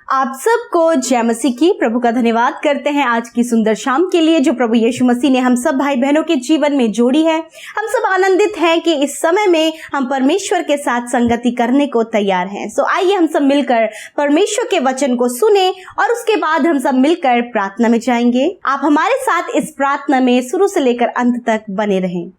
आप सबको जय मसीह की। प्रभु का धन्यवाद करते हैं आज की सुंदर शाम के लिए जो प्रभु यीशु मसीह ने हम सब भाई बहनों के जीवन में जोड़ी है। हम सब आनंदित हैं कि इस समय में हम परमेश्वर के साथ संगति करने को तैयार हैं। सो आइए हम सब मिलकर परमेश्वर के वचन को सुने और उसके बाद हम सब मिलकर प्रार्थना में जाएंगे। आप हमारे साथ इस प्रार्थना में शुरू से लेकर अंत तक बने रहें।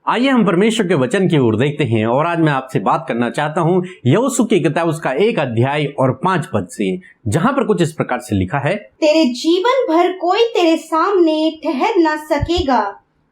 आइए हम परमेश्वर के वचन की ओर देखते हैं और आज मैं आपसे बात करना चाहता हूं यहोशू की किताब उसका 1 अध्याय और 5 पद से, जहां पर कुछ इस प्रकार से लिखा है, तेरे जीवन भर कोई तेरे सामने ठहर ना सकेगा।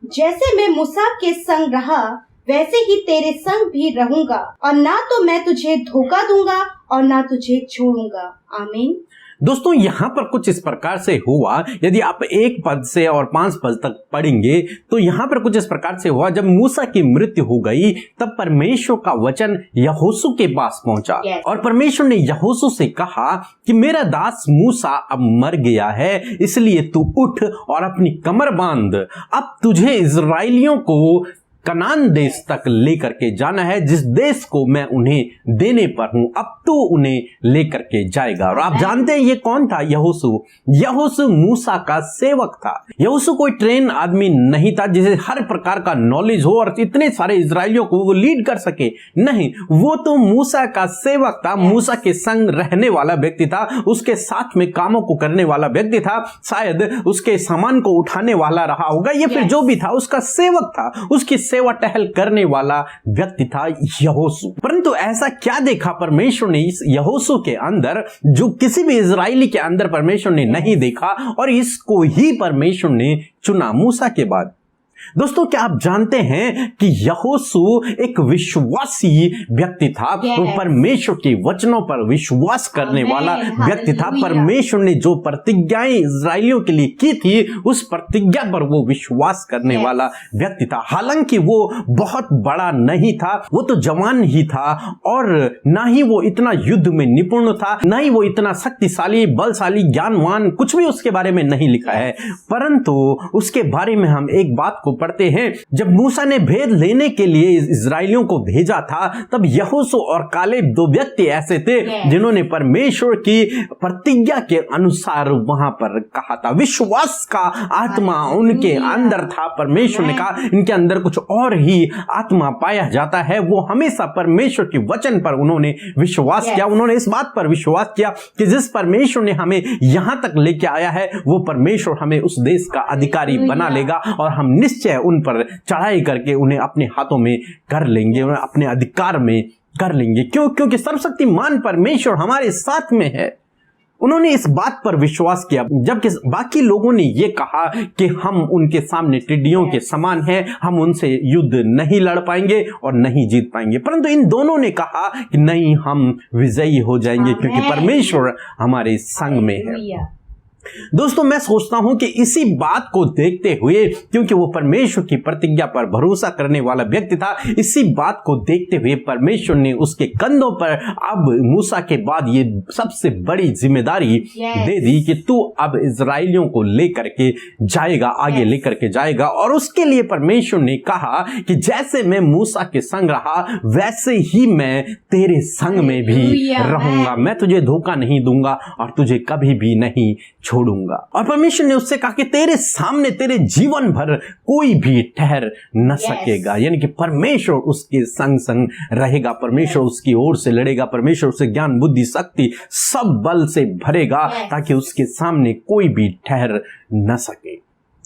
जैसे मैं मूसा के संग रहा वैसे ही तेरे संग भी रहूंगा और ना तो मैं तुझे धोखा दूंगा और ना तुझे छोड़ूंगा। आमीन। दोस्तों यहाँ पर कुछ इस प्रकार से हुआ। यदि आप 1 पद से और 5 पद तक पढ़ेंगे तो यहाँ पर कुछ इस प्रकार से हुआ। जब मूसा की मृत्यु हो गई तब परमेश्वर का वचन यहोशू के पास पहुंचा और परमेश्वर ने यहोशू से कहा कि मेरा दास मूसा अब मर गया है, इसलिए तू उठ और अपनी कमर बांध। अब तुझे इजराइलियों को कनान देश तक लेकर के जाना है, जिस देश को मैं उन्हें देने पर हूं। अब तो उन्हें लेकर के जाएगा। और आप जानते हैं ये कौन था? यहोशू। यहोशू मूसा का सेवक था। यहोशू कोई ट्रेन आदमी नहीं था जिसे हर प्रकार का नॉलेज हो और इतने सारे इजराइलियों को वो लीड कर सके। नहीं, वो तो मूसा का सेवक था। मूसा के संग रहने वाला व्यक्ति था, उसके साथ में कामों को करने वाला व्यक्ति था। शायद उसके सामान को उठाने वाला रहा होगा, या फिर जो भी था उसका सेवक था, उसकी सेवा टहल करने वाला व्यक्ति था यहोशू। परंतु ऐसा क्या देखा परमेश्वर ने इस यहोशू के अंदर जो किसी भी इजराइली के अंदर परमेश्वर ने नहीं देखा, और इसको ही परमेश्वर ने चुना मूसा के बाद। दोस्तों, क्या आप जानते हैं कि यहोशू एक विश्वासी व्यक्ति था? वो परमेश्वर के वचनों पर विश्वास करने वाला व्यक्ति था। परमेश्वर ने जो प्रतिज्ञाएं इजराइलियों के लिए की थी उस प्रतिज्ञा पर वो विश्वास करने वाला व्यक्ति था। हालांकि वो बहुत बड़ा नहीं था, वो तो जवान ही था, और ना ही वो इतना युद्ध में निपुण था, ना ही वो इतना शक्तिशाली, बलशाली, ज्ञानवान, कुछ भी उसके बारे में नहीं लिखा है। परंतु उसके बारे में हम एक बात को पढ़ते हैं। जब मूसा ने भेद लेने के लिए इजराइलियों को भेजा था तब यहोशू और कालेब 2 व्यक्ति ऐसे थे जिन्होंने परमेश्वर की प्रतिज्ञा के अनुसार वहां पर कहा था। विश्वास का आत्मा उनके अंदर था। परमेश्वर ने कहा इनके अंदर कुछ और ही आत्मा पाया जाता है। वो हमेशा परमेश्वर के वचन पर उन्होंने विश्वास किया। उन्होंने इस बात पर विश्वास किया कि जिस परमेश्वर ने हमें यहां तक लेके आया है वो परमेश्वर हमें उस देश का अधिकारी बना लेगा और हम निश्चय उन पर चढ़ाई करके उन्हें अपने हाथों में कर लेंगे, उन्हें अपने अधिकार में कर लेंगे। क्यों? क्योंकि सर्वशक्तिमान परमेश्वर हमारे साथ में है। उन्होंने इस बात पर विश्वास किया, जबकि बाकी लोगों ने यह कहा कि हम उनके सामने टिड्डियों के समान हैं, हम उनसे युद्ध नहीं लड़ पाएंगे और नहीं जीत पाएंगे। परंतु इन दोनों ने कहा कि नहीं, हम विजयी हो जाएंगे क्योंकि परमेश्वर हमारे संग में है। दोस्तों, मैं सोचता हूं कि इसी बात को देखते हुए, क्योंकि वो परमेश्वर की प्रतिज्ञा पर भरोसा करने वाला व्यक्ति था, इसी बात को देखते हुए परमेश्वर ने उसके कंधों पर अब मूसा के बाद ये सबसे बड़ी जिम्मेदारी दे दी कि तू अब इजराइलियों को लेकर के जाएगा, आगे लेकर के जाएगा। और उसके लिए परमेश्वर ने कहा कि जैसे मैं मूसा के संग रहा वैसे ही मैं तेरे संग में भी रहूंगा। मैं तुझे धोखा नहीं दूंगा और तुझे कभी भी नहीं छोड़ूंगा। और परमेश्वर ने उससे कहा कि तेरे सामने तेरे जीवन भर कोई भी ठहर न सकेगा। यानी कि परमेश्वर उसके संग संग रहेगा, परमेश्वर उसकी ओर से लड़ेगा, परमेश्वर उसे ज्ञान, बुद्धि, शक्ति सब बल से भरेगा ताकि उसके सामने कोई भी ठहर न सके,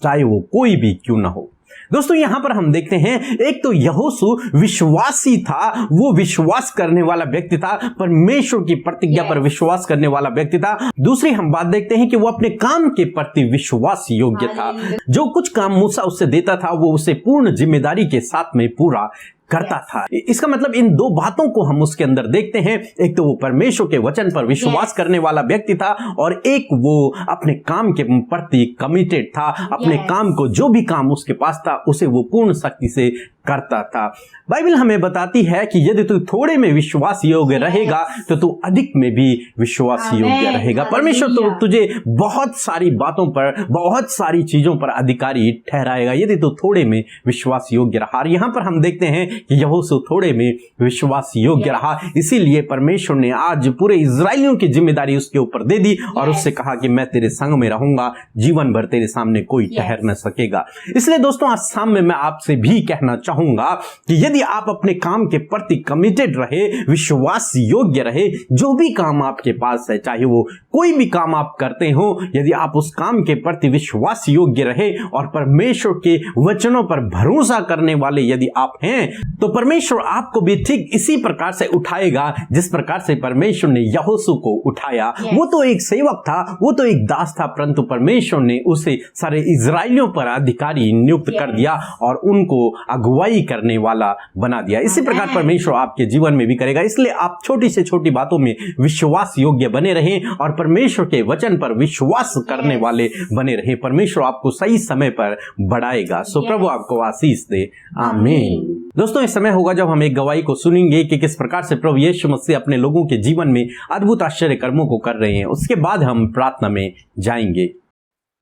चाहे वो कोई भी क्यों ना हो। दोस्तों, यहां पर हम देखते हैं एक तो यहोशू विश्वासी था, वो विश्वास करने वाला व्यक्ति था, परमेश्वर की प्रतिज्ञा पर विश्वास करने वाला व्यक्ति था। दूसरी हम बात देखते हैं कि वो अपने काम के प्रति विश्वास योग्य था। जो कुछ काम मूसा उससे देता था वो उसे पूर्ण जिम्मेदारी के साथ में पूरा करता था। इसका मतलब इन 2 बातों को हम उसके अंदर देखते हैं। एक तो वो परमेश्वर के वचन पर विश्वास करने वाला व्यक्ति था, और एक वो अपने काम के प्रति कमिटेड था। अपने काम को, जो भी काम उसके पास था, उसे वो पूर्ण शक्ति से करता था। बाइबल हमें बताती है कि यदि तू थोड़े में विश्वास योग्य रहेगा तो तू अधिक में भी विश्वास योग्य रहेगा। परमेश्वर तो तुझे बहुत सारी बातों पर, बहुत सारी चीजों पर अधिकारी ठहराएगा यदि तू थोड़े में विश्वास योग्य रहा। यहाँ पर हम देखते हैं कि यहोशू थोड़े में विश्वास योग्य रहा, इसीलिए परमेश्वर ने आज पूरे इजराइलियों की जिम्मेदारी उसके ऊपर दे दी और उससे कहा कि मैं तेरे संग में रहूंगा, जीवन भर तेरे सामने कोई ठहर न सकेगा। इसलिए दोस्तों, आज शाम में मैं आपसे भी कहना चाहूंगा कि यदि आप अपने काम के प्रति कमिटेड रहे, विश्वास योग्य रहे, जो भी काम आपके पास है, चाहे वो कोई भी काम आप करते हो, यदि आप उस काम के प्रति विश्वास योग्य रहे और परमेश्वर के वचनों पर भरोसा करने वाले यदि आप हैं, तो परमेश्वर आपको भी ठीक इसी प्रकार से उठाएगा जिस प्रकार से परमेश्वर ने यहोशू को उठाया। वो तो एक सेवक था, वो तो एक दास था, परंतु परमेश्वर ने उसे सारे इजराइलियों पर अधिकारी नियुक्त कर दिया और उनको अगुवाई करने वाला बना दिया। इसी प्रकार परमेश्वर आपके जीवन में भी करेगा। इसलिए आप छोटी से छोटी बातों में विश्वास योग्य बने रहें और परमेश्वर के वचन पर विश्वास करने वाले बने रहें। परमेश्वर आपको सही समय पर बढ़ाएगा। सो प्रभु आपको आशीष दे। आमीन। दोस्तों, इस समय होगा जब हम एक गवाही को सुनेंगे कि किस प्रकार से प्रभु यीशु मसीह अपने लोगों के जीवन में अद्भुत आश्चर्य कर्मों को कर रहे हैं। उसके बाद हम प्रार्थना में जाएंगे।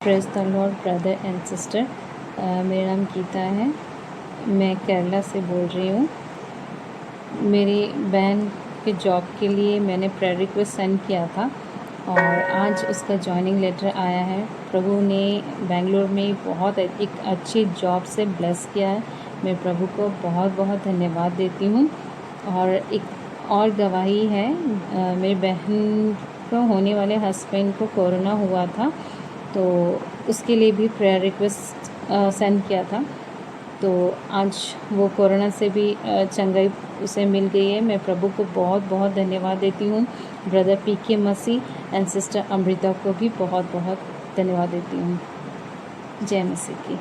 Praise the Lord brother and sister. मेरा नाम गीता है, मैं केरला से बोल रही हूँ। मेरी बहन के जॉब के लिए मैंने प्रेयर रिक्वेस्ट सेंड किया था और आज उसका जॉइनिंग लेटर आया है। प्रभु ने बेंगलोर में बहुत एक अच्छी जॉब से ब्लेस किया है। मैं प्रभु को बहुत बहुत धन्यवाद देती हूँ। और एक और गवाही है, मेरी बहन को होने वाले हस्बैंड को कोरोना हुआ था, तो उसके लिए भी प्रेयर रिक्वेस्ट सेंड किया था। तो आज वो कोरोना से भी चंगाई उसे मिल गई है। मैं प्रभु को बहुत बहुत धन्यवाद देती हूँ। Brother PK Masih and sister Amrita को भी बहुत बहुत धन्यवाद देती हूँ। जय मसीह की।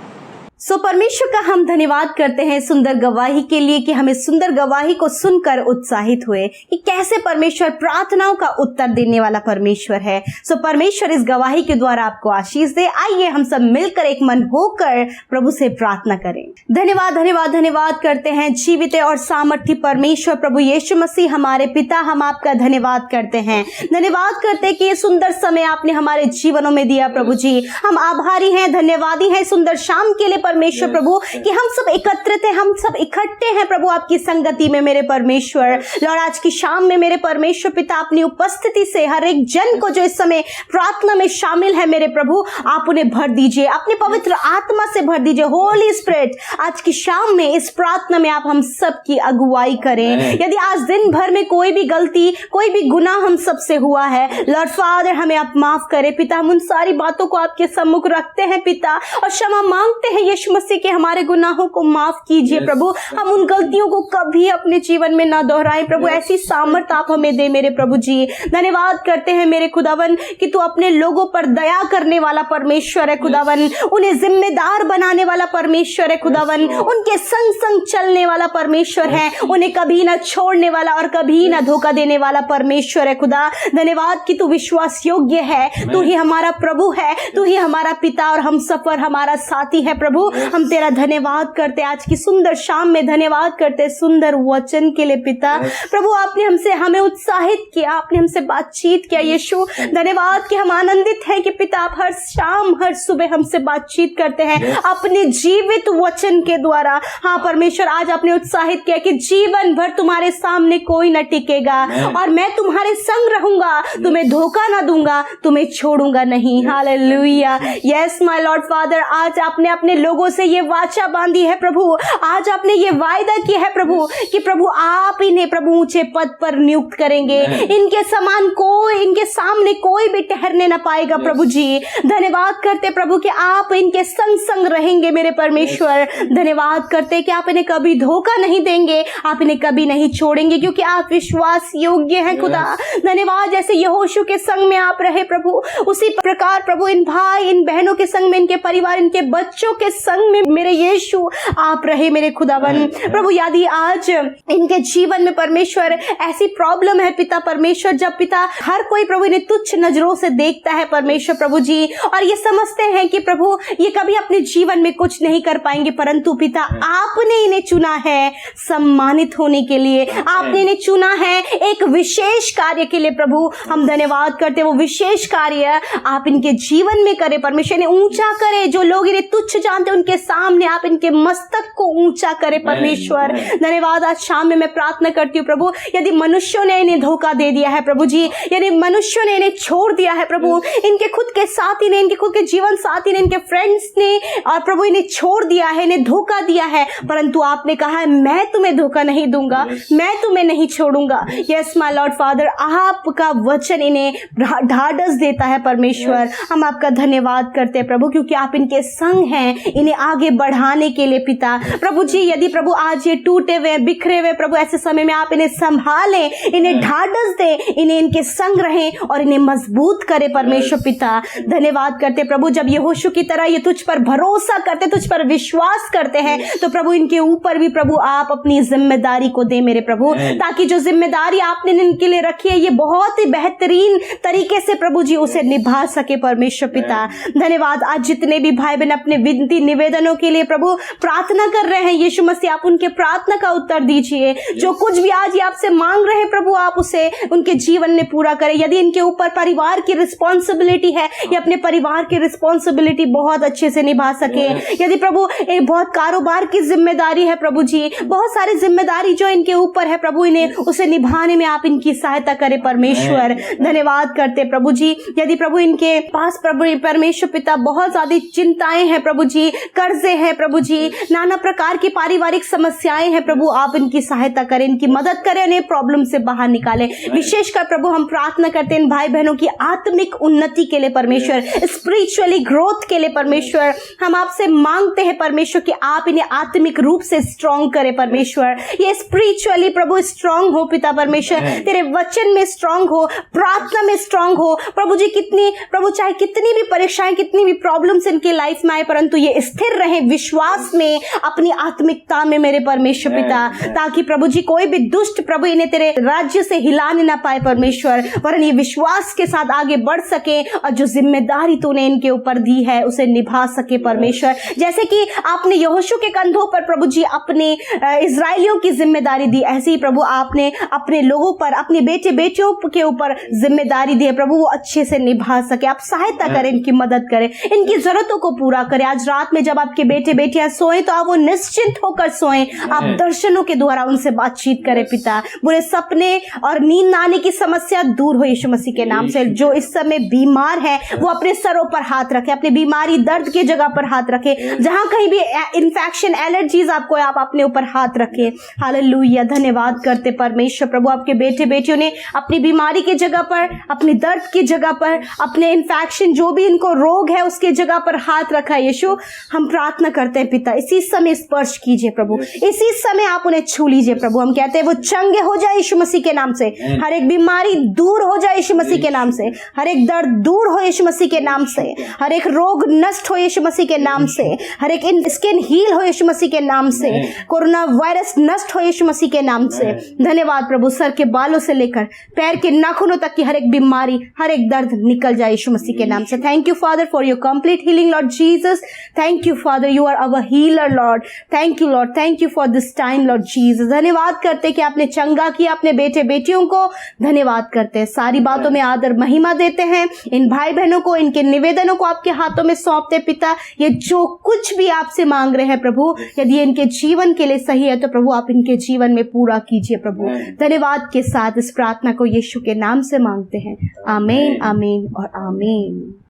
सो परमेश्वर का हम धन्यवाद करते हैं सुंदर गवाही के लिए कि हमें सुंदर गवाही को सुनकर उत्साहित हुए कि कैसे परमेश्वर प्रार्थनाओं का उत्तर देने वाला परमेश्वर है। सो परमेश्वर इस गवाही के द्वारा आपको आशीष दे। आइए हम सब मिलकर एक मन होकर प्रभु से प्रार्थना करें। धन्यवाद धन्यवाद धन्यवाद करते हैं जीवित और सामर्थ्य परमेश्वर प्रभु यीशु मसीह हमारे पिता, हम आपका धन्यवाद करते हैं। धन्यवाद करते हैं कि ये सुंदर समय आपने हमारे जीवनों में दिया प्रभु जी। हम आभारी हैं, धन्यवादी हैं सुंदर शाम के लिए परमेश्वर प्रभु कि हम सब एकत्रित हैं, हम सब इकट्ठे हैं प्रभु आपकी संगति में मेरे परमेश्वर। लॉर्ड, आज की शाम में मेरे परमेश्वर पिता अपनी उपस्थिति से हर एक जन को जो इस समय प्रार्थना में शामिल है मेरे प्रभु, आप उन्हें भर दीजिए, अपने पवित्र आत्मा से भर दीजिए। होली स्पिरिट, आज की शाम में इस प्रार्थना में आप हम सब की अगुवाई करें। यदि आज दिन भर में कोई भी गलती, कोई भी गुनाह हम सब से हुआ है, लॉर्ड फादर हमें आप माफ करें पिता। हम उन सारी बातों को आपके सम्मुख रखते हैं पिता और क्षमा मांगते हैं यीशु मसीह के हमारे गुनाहों को माफ कीजिए प्रभु। हम उन गलतियों को कभी अपने जीवन में ना दोहराएं प्रभु। ऐसी सामर्थ आप हमें दे मेरे प्रभु जी। धन्यवाद करते हैं मेरे खुदावन कि तू अपने लोगों पर दया करने वाला परमेश्वर है खुदावन, उन्हें जिम्मेदार बनाने वाला परमेश्वर है खुदावन, उनके संग संग चलने वाला परमेश्वर है, उन्हें कभी ना छोड़ने वाला और कभी ना धोखा देने वाला परमेश्वर है खुदा। धन्यवाद कि तू विश्वास योग्य है, तू ही हमारा प्रभु है, तू ही हमारा पिता और हम सफर हमारा साथी है प्रभु। हम तेरा धन्यवाद करते आज की सुंदर शाम में, धन्यवाद करते सुंदर वचन के लिए पिता। प्रभु आपने हमें उत्साहित किया, आपने हमसे बातचीत किया यीशु। धन्यवाद कि हम आनंदित हैं कि पिता आप हर शाम हर सुबह हमसे बातचीत करते हैं अपने जीवित वचन के द्वारा। हाँ परमेश्वर, आज आपने उत्साहित किया कि जीवन भर तुम्हारे सामने कोई न टिकेगा और मैं तुम्हारे संग रहूंगा, तुम्हें धोखा ना दूंगा, तुम्हें छोड़ूंगा नहीं। Hallelujah. Yes my Lord father, आज आपने अपने लोगों से ये वाचा बांधी है प्रभु, आज आपने ये वायदा किया है प्रभु कि प्रभु आप इन्हें प्रभु ऊंचे पद पर नियुक्त करेंगे, इनके समान कोई, इनके सामने कोई भी ठहरने ना पाएगा प्रभु जी। धन्यवाद करते प्रभु कि आप इनके संग संग रहेंगे मेरे परमेश्वर। धन्यवाद करते कि आप इन्हें कभी धोखा नहीं देंगे, आप इन्हें कभी नहीं छोड़ेंगे क्योंकि आप विश्वास योग्य हैं खुदा। धन्यवाद, जैसे यहोशू के संग में आप रहे प्रभु, उसी प्रकार प्रभु इन भाई इन बहनों के संग में, इनके परिवार, इनके बच्चों के संग में मेरे यीशु आप रहे मेरे खुदावन। प्रभु यदि आज इनके जीवन में परमेश्वर ऐसी प्रॉब्लम है पिता परमेश्वर, जब पिता हर कोई प्रभु इन्हें तुच्छ नजरों से देखता है परमेश्वर प्रभु जी, और ये समझते हैं कि प्रभु ये कभी अपने जीवन में कुछ नहीं कर पाएंगे, परंतु पिता आपने इन्हें चुना है सम्मानित होने के लिए, आपने इन्हें चुना है एक विशेष कार्य के लिए। प्रभु हम धन्यवाद करते हैं, वो विशेष कार्य आप इनके जीवन में करें परमेश्वर, इन्हें ऊंचा करे। जो लोग इन्हें तुच्छ जानते हैं उनके सामने आप इनके मस्तक को ऊंचा करे परमेश्वर। धन्यवाद। आज शाम में मैं प्रार्थना करती हूँ प्रभु, यदि मनुष्यों ने इन्हें धोखा दे दिया है प्रभु जी, यदि मनुष्यों ने इन्हें छोड़ दिया है प्रभु, इनके खुद के साथी ने, इनके खुद के जीवन साथी ने, इनके फ्रेंड्स ने, और प्रभु इन्हें छोड़ दिया है, इन्हें धोखा दिया है, परंतु आपने कहा है मैं तुम्हें धोखा नहीं दूंगा, मैं तुम्हें नहीं छोड़ूंगा। यस माय लॉर्ड फादर, आपका वचन इन्हें ढाढ़स देता है परमेश्वर। हम आपका धन्यवाद करते हैं प्रभु, क्योंकि आप इनके संग हैं इन्हें आगे बढ़ाने के लिए पिता। प्रभु जी यदि प्रभु आज ये टूटे हुए बिखरे हुए प्रभु ऐसे समय में आप इन्हें संभालें, इन्हें ढाढ़स दें, इन्हें इनके संग रहें और इन्हें मजबूत करें परमेश्वर पिता। धन्यवाद करते प्रभु, जब यहोशू की तरह ये तुझ पर भरोसा करते, तुझ पर विश्वास करते हैं, तो प्रभु इनके ऊपर भी प्रभु आप अपनी जिम्मेदारी को दे मेरे प्रभु, ताकि जो जिम्मेदारी आपने इनके लिए रखी है ये बहुत ही बेहतरीन तरीके से प्रभु जी उसे निभा सके परमेश्वर पिता। धन्यवाद। आज जितने भी भाई बहन अपने विनती निवेदनों के लिए प्रभु प्रार्थना कर रहे हैं, यीशु मसीह आप उनके प्रार्थना का उत्तर दीजिए। जो कुछ भी आज ये आपसे मांग रहे हैं प्रभु आप उसे उनके जीवन में पूरा करें। यदि इनके ऊपर परिवार की रिस्पॉन्सिबिलिटी है, ये अपने परिवार की रिस्पॉन्सिबिलिटी बहुत अच्छे से निभा सके। यदि प्रभु एक बहुत कारोबार की जिम्मेदारी है प्रभु जी, बहुत सारी जिम्मेदारी जो इनके ऊपर है प्रभु, इन्हें उसे निभाने में आप इनकी सहायता करें परमेश्वर। धन्यवाद करते प्रभु जी। यदि प्रभु इनके पास प्रभु परमेश्वर पिता बहुत ज्यादा चिंताएं हैं प्रभु जी, कर्जे हैं प्रभु जी, नाना प्रकार की पारिवारिक समस्याएं हैं प्रभु, आप इनकी सहायता करें, इनकी मदद करें, इन्हें प्रॉब्लम से बाहर निकालें। विशेषकर प्रभु हम प्रार्थना करते हैं इन भाई बहनों की आत्मिक उन्नति के लिए परमेश्वर, स्पिरिचुअली ग्रोथ के लिए परमेश्वर। हम आपसे मांगते हैं परमेश्वर कि आप इन्हें आत्मिक रूप से स्ट्रॉन्ग करें परमेश्वर, ये स्पिरिचुअली प्रभु स्ट्रॉन्ग हो पिता परमेश्वर, तेरे वचन में स्ट्रॉन्ग हो, प्रार्थना में स्ट्रॉन्ग हो प्रभु जी। कितनी प्रभु चाहे कितनी भी परेशानी, कितनी भी प्रॉब्लम्स इनकी लाइफ में आए, परंतु ये स्थिर रहे विश्वास में, अपनी आत्मिकता में मेरे परमेश्वर पिता, ताकि प्रभु जी कोई भी दुष्ट प्रभु इन्हें तेरे राज्य से हिलाने ना पाए परमेश्वर, वरन ये विश्वास के साथ आगे बढ़ सके और जो जिम्मेदारी तूने इनके ऊपर दी है उसे निभा सके परमेश्वर। जैसे कि आपने यहोशू के कंधों पर प्रभु जी अपने इजराइलियों की जिम्मेदारी दी, ऐसे ही प्रभु आपने अपने लोगों पर, अपने बेटे बेटियों के ऊपर जिम्मेदारी दी है प्रभु, वो अच्छे से निभा सके। आप सहायता करें, इनकी मदद करें, इनकी जरूरतों को पूरा करें। आज रात में जब आपके बेटे बेटियां सोए तो आप वो निश्चिंत होकर सोए, आप दर्शनों के द्वारा उनसे बातचीत करें पिता। बुरे सपने और नींद आने की समस्या दूर हो यीशु मसीह के नाम से। जो इस समय बीमार है वो अपने सरों पर हाथ रखे, अपनी बीमारी दर्द की जगह पर हाथ रखे, जहां कहीं भी इन्फेक्शन एलर्जीज आपको आप अपने ऊपर हाथ रखे। हालेलुया। धन्यवाद करते परमेश्वर प्रभु, आपके बेटे बेटियों ने अपनी बीमारी की जगह पर, अपनी दर्द की जगह पर, अपने इन्फेक्शन जो भी इनको रोग है उसके जगह पर हाथ रखा है यीशु। हम प्रार्थना करते हैं पिता, इसी समय स्पर्श कीजिए प्रभु, इसी समय आप उन्हें छू लीजिए प्रभु। हम कहते हैं वो चंगे हो जाए यीशु मसीह के नाम से, हर एक बीमारी दूर हो जाए यीशु मसीह के नाम से, हर एक दर्द दूर हो यीशु मसीह के नाम से, हर एक रोग नष्ट हो यीशु मसीह के नाम से, हर एक स्किन हील हो यीशु मसीह के नाम से, कोरोना वायरस नष्ट हो यीशु मसीह के नाम से। धन्यवाद प्रभु, सर के बालों से लेकर पैर के नाखूनों तक की हर एक बीमारी, हर एक दर्द निकल जाए यीशु मसीह के नाम से। Thank you father for your complete healing lord Jesus. Thank you father, you are our healer lord. Thank you lord, thank you for this time lord Jesus. धन्यवाद करते कि आपने चंगा किया अपने बेटे बेटियों को। धन्यवाद करते हैं, सारी बातों में आदर महिमा देते हैं। इन भाई बहनों को, इनके निवेदनों को आपके हाथों में सौंपते पिता। ये जो कुछ भी आपसे मांग रहे हैं प्रभु, यदि इनके जीवन के लिए सही है तो प्रभु आप इनके जीवन में पूरा कीजिए प्रभु। धन्यवाद के साथ इस प्रार्थना को यीशु के नाम से मांगते हैं। आमीन, आमीन और आमीन।